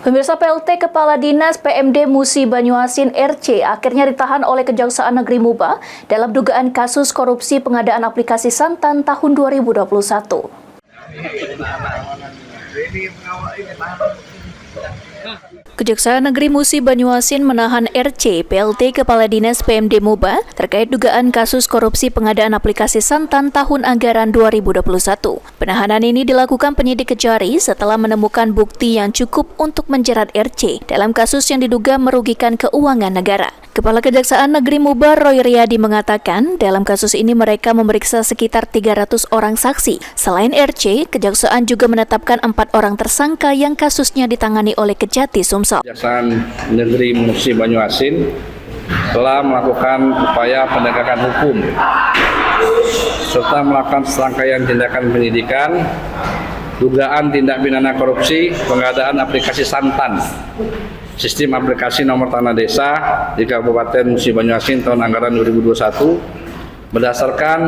Pemirsa, PLT Kepala Dinas PMD Musi Banyuasin RC akhirnya ditahan oleh Kejaksaan Negeri Muba dalam dugaan kasus korupsi pengadaan aplikasi Santan tahun 2021. Kejaksaan Negeri Musi Banyuasin menahan RC PLT Kepala Dinas PMD Muba terkait dugaan kasus korupsi pengadaan aplikasi Santan tahun anggaran 2021. Penahanan ini dilakukan penyidik Kejari setelah menemukan bukti yang cukup untuk menjerat RC dalam kasus yang diduga merugikan keuangan negara. Kepala Kejaksaan Negeri Muba Roy Riyadi mengatakan dalam kasus ini mereka memeriksa sekitar 300 orang saksi. Selain RC, Kejaksaan juga menetapkan 4 orang tersangka yang kasusnya ditangani oleh Kejati Sumsel. Kejaksaan Negeri Musi Banyuasin telah melakukan upaya penegakan hukum serta melakukan serangkaian tindakan penyidikan dugaan tindak pidana korupsi pengadaan aplikasi Santan, sistem aplikasi nomor tanah desa di Kabupaten Musi Banyuasin tahun anggaran 2021 berdasarkan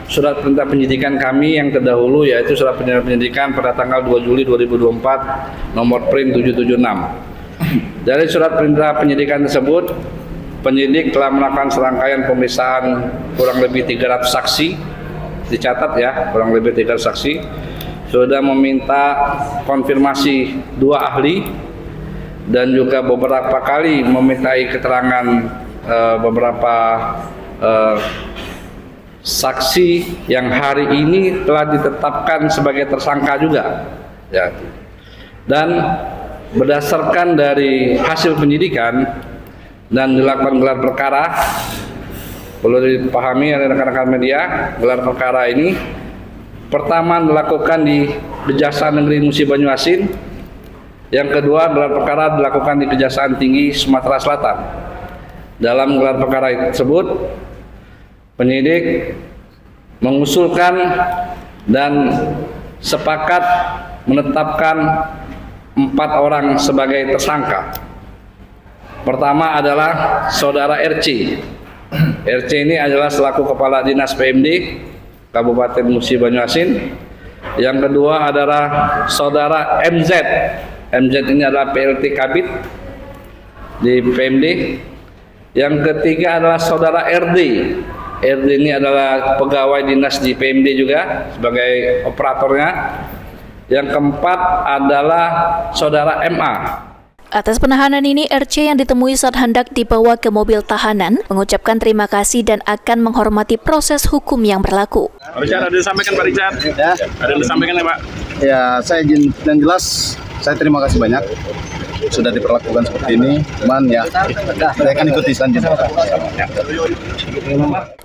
surat perintah penyidikan kami yang terdahulu, yaitu surat perintah penyidikan pada tanggal 2 Juli 2024 nomor print 776. Dari surat perintah penyidikan tersebut, penyidik telah melakukan serangkaian pemeriksaan kurang lebih 300 saksi, dicatat ya, kurang lebih 300 saksi, sudah meminta konfirmasi 2 ahli, dan juga beberapa kali memintai keterangan beberapa saksi yang hari ini telah ditetapkan sebagai tersangka juga, ya. Dan berdasarkan dari hasil penyidikan dan dilakukan gelar perkara, perlu dipahami oleh rekan-rekan media, gelar perkara ini pertama dilakukan di Kejaksaan Negeri Musi Banyuasin, yang kedua gelar perkara dilakukan di Kejaksaan Tinggi Sumatera Selatan. Dalam gelar perkara tersebut, penyidik mengusulkan dan sepakat menetapkan 4 orang sebagai tersangka. Pertama adalah saudara RC. RC ini adalah selaku Kepala Dinas PMD Kabupaten Musi Banyuasin. Yang kedua adalah saudara MZ. MZ ini adalah PLT Kabid di PMD. Yang ketiga adalah saudara RD. RD ini adalah pegawai dinas di PMD juga sebagai operatornya. Yang keempat adalah saudara MA. Atas penahanan ini, RC yang ditemui saat hendak dibawa ke mobil tahanan mengucapkan terima kasih dan akan menghormati proses hukum yang berlaku. Pak Richard, ada yang disampaikan Pak Richard? Ya. Ada yang disampaikan ya Pak? Ya, saya izin dan jelas saya terima kasih banyak sudah diperlakukan seperti ini. Cuman ya, saya akan ikuti selanjutnya.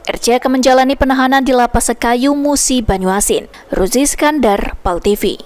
RC akan menjalani penahanan di Lapas Sekayu Musi Banyuasin. Ruzi Iskandar, PAL TV.